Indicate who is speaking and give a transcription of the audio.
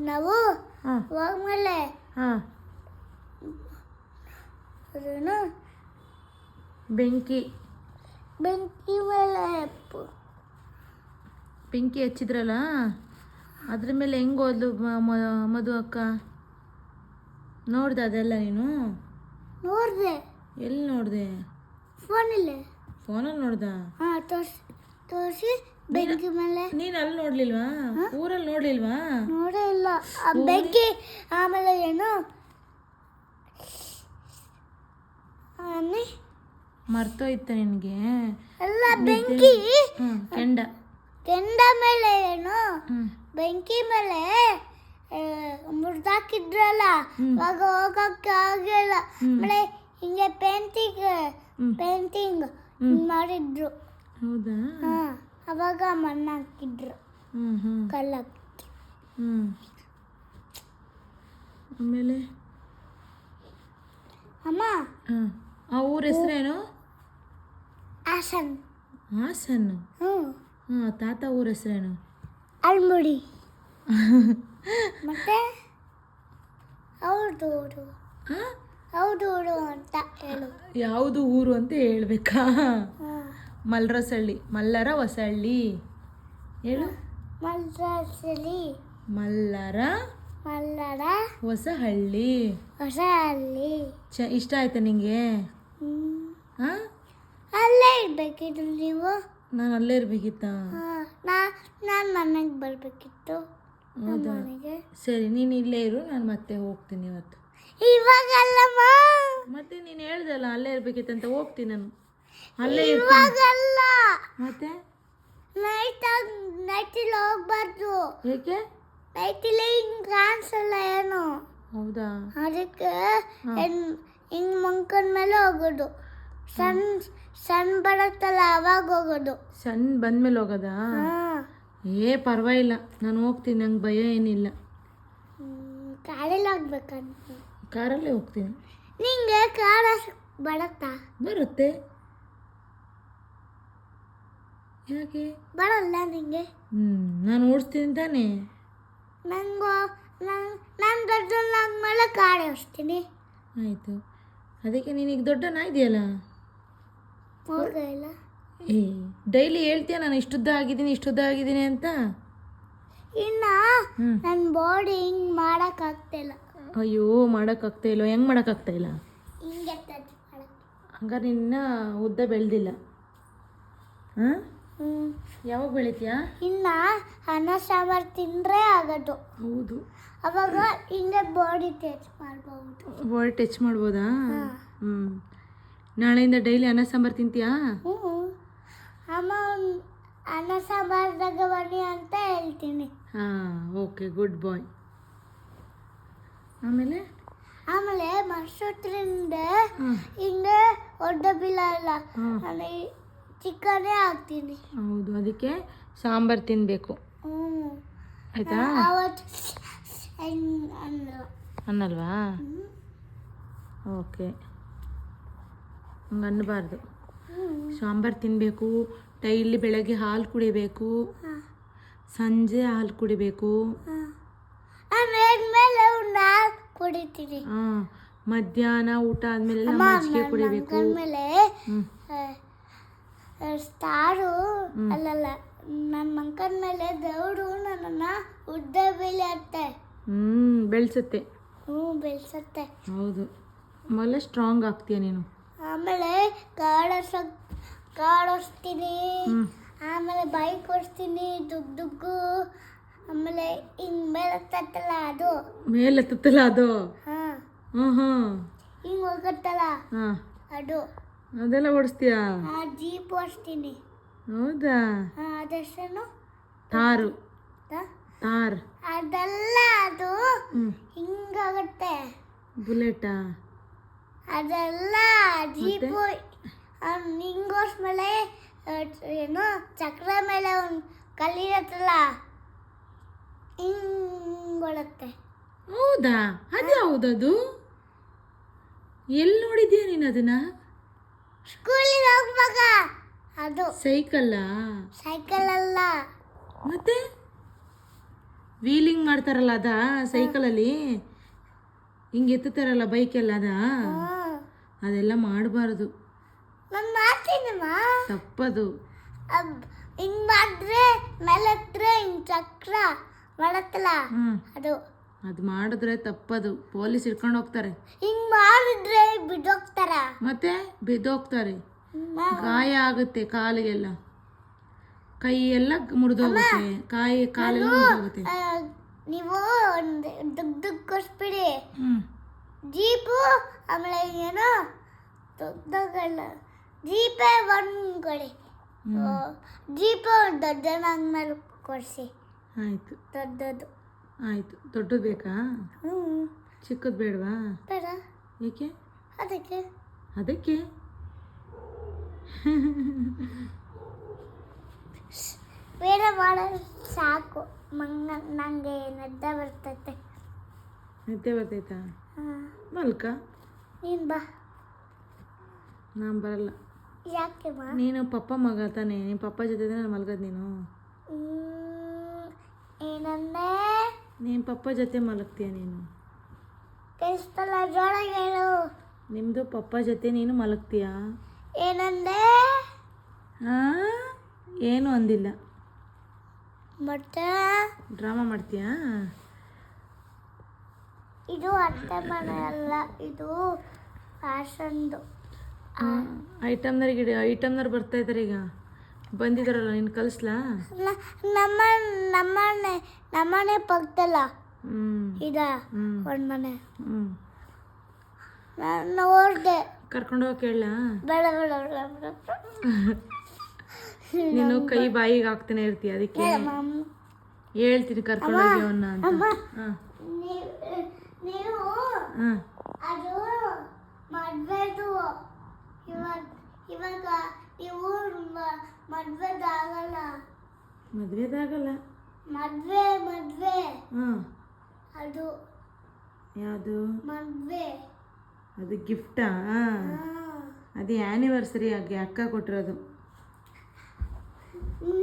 Speaker 1: ನಾವು
Speaker 2: ಹಾಂ
Speaker 1: ಹೋಗ್ಮೇಲೆ
Speaker 2: ಹಾಂ
Speaker 1: ಅದನ್ನು
Speaker 2: ಬೆಂಕಿ
Speaker 1: ಬೆಂಕಿ ಮೇಲೆ
Speaker 2: ಬೆಂಕಿ ಹಚ್ಚಿದ್ರಲ್ಲ ಅದ್ರ ಮೇಲೆ ಹೆಂಗೆ ಹೋದ್ಲು ಮಧು ಅಕ್ಕ ನೋಡ್ದೆ ಅದೆಲ್ಲ ನೀನು
Speaker 1: ನೋಡಿದೆ.
Speaker 2: ಎಲ್ಲಿ ನೋಡಿದೆ?
Speaker 1: ಫೋನಲ್ಲಿ.
Speaker 2: ಫೋನಲ್ಲಿ ನೋಡ್ದ?
Speaker 1: ಹಾಂ ತೋರಿಸಿ ಬೆಂಕಿ ಮೇಲೆ.
Speaker 2: ನೀನು ಅಲ್ಲಿ ನೋಡ್ಲಿಲ್ವಾ? ಊರಲ್ಲಿ ನೋಡ್ಲಿಲ್ವಾ?
Speaker 1: ನೋಡೇ ಇಲ್ಲ ಆ ಬೆಂಕಿ. ಆಮೇಲೆ ಏನು
Speaker 2: ಮರ್ತೋಯ್ತ ನಿನಗೆ?
Speaker 1: ಎಲ್ಲ ಬೆಂಕಿ
Speaker 2: ಕೆಂಡ
Speaker 1: ಮೇಲೆ ಏನು ಬೆಂಕಿ ಮೇಲೆ ಮುರಿದಾಕಿದ್ರಲ್ಲ, ಆವಾಗ ಹೋಗಕ್ಕೆ ಆಗಿಲ್ಲ. ಆಮೇಲೆ ಹಿಂಗೆ ಪೇಂಟಿಂಗ್ ಮಾಡಿದ್ರು.
Speaker 2: ಹೌದಾ?
Speaker 1: ಹಾಂ, ಅವಾಗ ಮಣ್ಣು ಹಾಕಿದ್ರು, ಕಲ್ಲು ಹಾಕಿದ್ರು.
Speaker 2: ಆಮೇಲೆ
Speaker 1: ಅಮ್ಮ
Speaker 2: ಆ ಊರ ಹೆಸರೇನು?
Speaker 1: ಹಾಸನ್.
Speaker 2: ಹಾಸನ್. ಹಾಂ, ತಾತ ಊರ ಹೆಸರೇನು?
Speaker 1: ಅಲ್ಮುಡಿ. ಮತ್ತೆ ಹೌದು ಅಂತ ಹೇಳು.
Speaker 2: ಯಾವುದು ಊರು ಅಂತ ಹೇಳ್ಬೇಕಾ? ಮಲ್ಲರ ಹೊಸಳ್ಳಿ ಹೇಳು. ಮಲ್ಲರ ಹೊಸಹಳ್ಳಿ. ಇಷ್ಟ ಆಯ್ತಾ ನಿಂಗೆ? ಹಾಂ,
Speaker 1: ಅಲ್ಲೇ ಇರ್ಬೇಕಿತ್ತು ನೀವು.
Speaker 2: ನಾನು ಅಲ್ಲೇ ಇರ್ಬೇಕಿತ್ತಾ?
Speaker 1: ನಾನು ಮನೆಗೆ ಬರಬೇಕಿತ್ತು.
Speaker 2: ಹೌದಾ? ಸರಿ, ನೀನು ಇಲ್ಲೇ ಇರು, ನಾನು ಮತ್ತೆ ಹೋಗ್ತೀನಿ ಇವತ್ತು.
Speaker 1: ಇವಾಗಲ್ಲಮ್ಮ.
Speaker 2: ಮತ್ತೆ ನೀನು ಹೇಳ್ದಲ್ಲ ಅಲ್ಲೇ ಇರ್ಬೇಕಿತ್ತಂತ, ಹೋಗ್ತೀನಿ ನಾನು ಅಲ್ಲೇ
Speaker 1: ಇವಾಗಲ್ಲ.
Speaker 2: ಮತ್ತೆ
Speaker 1: ನೈಟಲ್ಲಿ ಹೋಗ್ಬಾರ್ದು.
Speaker 2: ಏಕೆ?
Speaker 1: ನೈಟಲ್ಲಿ ಹಿಂಗೆ ಕಾಣಿಸಲ್ಲ ಏನು.
Speaker 2: ಹೌದಾ?
Speaker 1: ಅದಕ್ಕೆ ಹಿಂಗೆ ಮಂಕನ್ ಮೇಲೆ ಹೋಗೋದು. ಸಣ್ಣ ಬರುತ್ತಲ್ಲ ಅವಾಗ ಹೋಗೋದು.
Speaker 2: ಸಣ್ಣ ಬಂದ್ಮೇಲೆ ಹೋಗೋದಾ? ಪರವಾಗಿಲ್ಲ, ನಾನು ಹೋಗ್ತೀನಿ, ನಂಗೆ ಭಯ ಏನಿಲ್ಲ.
Speaker 1: ಕಾರಲ್ಲಿ ಹೋಗ್ಬೇಕಂತ.
Speaker 2: ಕಾರಲ್ಲೇ ಹೋಗ್ತೀನಿ.
Speaker 1: ನಿಂಗೆ ಕಾರ ಬರುತ್ತಾ?
Speaker 2: ಬರುತ್ತೆ. ಯಾಕೆ
Speaker 1: ಬರಲ್ಲ ನಿಂಗೆ?
Speaker 2: ನಾನು ಓಡಿಸ್ತೀನಿ ತಾನೇ.
Speaker 1: ನಾನು ದೊಡ್ಡನಾದ್ಮೇಲೆ ಕಾರ್ ಓಡಿಸ್ತೀನಿ.
Speaker 2: ಆಯಿತು, ಅದಕ್ಕೆ ನೀನೀಗ ದೊಡ್ಡನಾಗಿದೆಯಲ್ಲ.
Speaker 1: ಹೋಗಿಲ್ಲ.
Speaker 2: ಡೈಲಿ ಹೇಳ್ತೀಯ ನಾನು ಇಷ್ಟುದ್ದ ಆಗಿದ್ದೀನಿ ಅಂತ.
Speaker 1: ಇನ್ನು ನನ್ನ ಬಾಡಿ ಹಿಂಗೆ ಮಾಡೋಕ್ಕಾಗ್ತಾಯಿಲ್ಲ.
Speaker 2: ಅಯ್ಯೋ, ಮಾಡೋಕ್ಕಾಗ್ತಾಯಿಲ್ಲ? ಹೆಂಗೆ ಮಾಡೋಕ್ಕಾಗ್ತಾಯಿಲ್ಲ?
Speaker 1: ಹಿಂಗೆ
Speaker 2: ಹಂಗಾರೆ ನಿನ್ನ ಉದ್ದ ಬೆಳೆದಿಲ್ಲ. ಹಾಂ, ಯಾವಾಗ ಬೆಳಿತೀಯಾ?
Speaker 1: ಇನ್ನು ಅನ್ನ ಸಾಂಬಾರು ತಿಂದರೆ ಆಗೋದು.
Speaker 2: ಹೌದು,
Speaker 1: ಅವಾಗ ಹಿಂಗೆ ಬಾಡಿ ಟಚ್ ಮಾಡ್ಬೋದು.
Speaker 2: ಬಾಡಿ ಟಚ್ ಮಾಡ್ಬೋದಾ? ನಾಳೆಯಿಂದ ಡೈಲಿ ಅನ್ನ ಸಾಂಬಾರು ತಿಂತೀಯಾ?
Speaker 1: ಅಮ್ಮ ಅನ್ನ ಸಾಂಬಾರ್ದಾಗ ಬನ್ನಿ ಅಂತ ಹೇಳ್ತೀನಿ.
Speaker 2: ಹಾಂ, ಓಕೆ, ಗುಡ್ ಬಾಯ್. ಆಮೇಲೆ
Speaker 1: ಮಸೂತ್ರಿಂದ ಹಿಂಗೆ ಒಡ್ಡ ಬೀಳಲ್ಲ, ಚಿಕನೇ ಹಾಕ್ತೀನಿ.
Speaker 2: ಹೌದು, ಅದಕ್ಕೆ ಸಾಂಬಾರು ತಿನ್ನಬೇಕು. ಆಯಿತಾ? ಅನ್ನಲ್ವಾ? ಓಕೆ, ಹಂಗೆ ಅನ್ನಬಾರ್ದು. ಸಾಂಬಾರು ತಿನ್ನಬೇಕು. ಡೈಲಿ ಬೆಳಗ್ಗೆ ಹಾಲು ಕುಡಿಬೇಕು, ಸಂಜೆ ಹಾಲು ಕುಡಿಬೇಕು.
Speaker 1: ಕುಡಿತೀನಿ.
Speaker 2: ಮಧ್ಯಾಹ್ನ ಊಟ ಆದಮೇಲೆ ಮಜ್ಜಿಗೆ ಕುಡಿಬೇಕು.
Speaker 1: ಸ್ಟಾರು ಅಲ್ಲಲ್ಲ, ನನ್ನ ಮಂಕನ ಮೇಲೆ ದೇವರು ನನ್ನನ್ನು ಉದ್ದ ಬೆಳೆಯುತ್ತೆ.
Speaker 2: ಬೆಳೆಸುತ್ತೆ.
Speaker 1: ಬೆಳೆಸುತ್ತೆ.
Speaker 2: ಹೌದು, ಆಮೇಲೆ ಸ್ಟ್ರಾಂಗ್ ಆಗ್ತೀಯ ನೀನು.
Speaker 1: ಆಮೇಲೆ ಕಾರ್ ಓಡಿಸ್ತೀನಿ. ಆಮೇಲೆ ಬೈಕ್ ಓಡಿಸ್ತೀನಿ, ದುಗ್ಗು. ಆಮೇಲೆ ಹಿಂಗೆ ಮೇಲೆತ್ತಲ್ಲ ಅದು. ಹಿಂಗೆ ಹೋಗುತ್ತಲ್ಲ ಅದು.
Speaker 2: ಅದೆಲ್ಲ ಓಡಿಸ್ತೀಯಾ?
Speaker 1: ಜೀಪ್ ಓಡಿಸ್ತೀನಿ.
Speaker 2: ಹೌದಾ?
Speaker 1: ಅದೆಷ್ಟೇನು?
Speaker 2: ತಾರ್.
Speaker 1: ಅದೆಲ್ಲ ಅದು ಹಿಂಗಾಗುತ್ತೆ.
Speaker 2: ಬುಲೆಟಾ?
Speaker 1: ಅದೆಲ್ಲ ಜೀಪು. ಹಿಂಗೆ ಓಡಿಸ್ಮೇಲೆ ಏನು ಚಕ್ರ ಮೇಲೆ ಒಂದು ಕಲ್ಲಿರತ್ತಲ್ಲ, ಹಿಂಗೊಳತ್ತೆ.
Speaker 2: ಹೌದಾ? ಅದು ಯಾವುದದು? ಎಲ್ಲಿ ನೋಡಿದ್ಯಾ ನೀನು ಅದನ್ನ?
Speaker 1: ಸ್ಕೂಲಿಗೆ ಹೋಗ್ವಾಗ. ಅದು
Speaker 2: ಸೈಕಲ್ಲ?
Speaker 1: ಸೈಕಲ್ ಅಲ್ಲ.
Speaker 2: ಮತ್ತೆ ವೀಲಿಂಗ್ ಮಾಡ್ತಾರಲ್ಲ ಅದಾ ಸೈಕಲಲ್ಲಿ ಹಿಂಗೆ ಎತ್ತುತ್ತಾರಲ್ಲ ಬೈಕೆಲ್ಲ ಅದಾ ಅದೆಲ್ಲ ಮಾಡಬಾರ್ದು.
Speaker 1: ನಾನು ಮಾಡ್ತೀನಮ್ಮ.
Speaker 2: ತಪ್ಪದು.
Speaker 1: ಹಿಂಗ್ ಮಾಡಿದ್ರೆ ಮೇಲೆ ಹತ್ರ ಹಿಂಗ್ ಚಕ್ರ ಮಾಡತ್ತಲ್ಲ ಅದು
Speaker 2: ಅದು ಮಾಡಿದ್ರೆ ತಪ್ಪದು. ಪೊಲೀಸ್ ಹಿಡ್ಕೊಂಡು ಹೋಗ್ತಾರೆ.
Speaker 1: ಹಿಂಗ್ ಮಾಡಿದ್ರೆ ಬಿದ್ದೋಗ್ತಾರ.
Speaker 2: ಮತ್ತೆ ಬಿದ್ದೋಗ್ತಾರೆ, ಗಾಯ ಆಗುತ್ತೆ, ಕಾಲಿಗೆಲ್ಲ ಕೈ ಎಲ್ಲ ಮುರಿದೋಗುತ್ತೆ, ಕಾಲೆಲ್ಲ ಮುರಿದೋಗುತ್ತೆ.
Speaker 1: ನೀವು ಒಂದು ದುಡ್ಡು ಕೊಡ್ಸ್ಬಿಡಿ. ಜೀಪು ಆಮೇಲೆ ಏನೋ ದೊಡ್ಡಗಳ ಜೀಪೇ ಒಂದು ಕೊಡಿ. ಜೀಪು ದೊಡ್ಡನ ಅಂದ್ಮೇಲೆ ಕೊಡಿಸಿ.
Speaker 2: ಆಯಿತು,
Speaker 1: ದೊಡ್ಡದು
Speaker 2: ಆಯಿತು. ದೊಡ್ಡದು ಬೇಕಾ? ಚಿಕ್ಕದು ಬೇಡವಾ?
Speaker 1: ಬೇಡ.
Speaker 2: ಏಕೆ?
Speaker 1: ಅದಕ್ಕೆ
Speaker 2: ಅದಕ್ಕೆ
Speaker 1: ಬೇರೆ ಮಾಡೋದು ಸಾಕು. ನನಗೆ ನಿದ್ದೆ ಬರ್ತೈತೆ.
Speaker 2: ನಿದ್ದೆ ಬರ್ತೈತಾ? ಮಲ್ಕ.
Speaker 1: ನೀನು ಬಾ.
Speaker 2: ನಾನು ಬರಲ್ಲ.
Speaker 1: ಯಾಕೆ ಬಾ?
Speaker 2: ನೀನು ಪಪ್ಪ ಮಗ ತಾನೆ, ನಿಮ್ಮ ಪಪ್ಪ ಜೊತೆ ನಾನು ಮಲ್ಗೋದು. ನೀನು
Speaker 1: ಏನಂದೆ?
Speaker 2: ನಿಮ್ಮ ಪಪ್ಪ ಜೊತೆ ಮಲಗ್ತೀಯ ನೀನು?
Speaker 1: ಕೇಳಿಸ್ತಲ್ಲ, ಜೋರಾಗಿ ಹೇಳು.
Speaker 2: ನಿಮ್ಮದು ಪಪ್ಪ ಜೊತೆ ನೀನು ಮಲಗ್ತೀಯಾ?
Speaker 1: ಏನಂದೆ?
Speaker 2: ಏನು ಅಂದಿಲ್ಲ.
Speaker 1: ಮತ್ತೆ
Speaker 2: ಡ್ರಾಮಾ ಮಾಡ್ತೀಯಾ?
Speaker 1: ಇದು ಅತ್ತೆ ಮನೆ ಅಲ್ಲ, ಇದು ಫ್ಯಾಷನ್ದು.
Speaker 2: ಐಟಮ್ನವ್ರು ಬರ್ತಾ ಇದ್ದಾರೆ ಈಗ. ಬಂದಿದ್ದಾರಲ್ಲ, ನೀನು ಕಳಿಸ್ಲಾ? ನಮ್ಮನೆ ಪಕ್ಕದಲ್ಲ ಇದ ಒಂದು ಮನೆ. ನಾನು ನೋಡಿದೆ. ಕರ್ಕೊಂಡು ಹೋಗಿ ಕೇಳ?
Speaker 1: ಬೇಡ ಬೇಡ ಬೇಡ ಬೇಡ.
Speaker 2: ನೀನು ಕೈ ಬಾಯಿಗೆ ಹಾಕ್ತಾನೆ ಇರ್ತೀಯ, ಅದಕ್ಕೆ ಹೇಳ್ತೀನಿ ಕರ್ಕೊಂಡು ಹೋಗಿ ಅವನ್ನ ಅಂತ.
Speaker 1: ನೀವು ಅದು ಮದ್ವೆದು ಇವಾಗ ನೀವು ಮದ್ವೆದಾಗಲ್ಲ.
Speaker 2: ಮದ್ವೆದಾಗಲ್ಲ?
Speaker 1: ಮದ್ವೆ ಅದು
Speaker 2: ಯಾವುದು
Speaker 1: ಮದ್ವೆ?
Speaker 2: ಅದು ಗಿಫ್ಟಾ? ಅದು ಆ್ಯನಿವರ್ಸರಿ ಆಗಿ ಅಕ್ಕ ಕೊಟ್ಟಿರೋದು.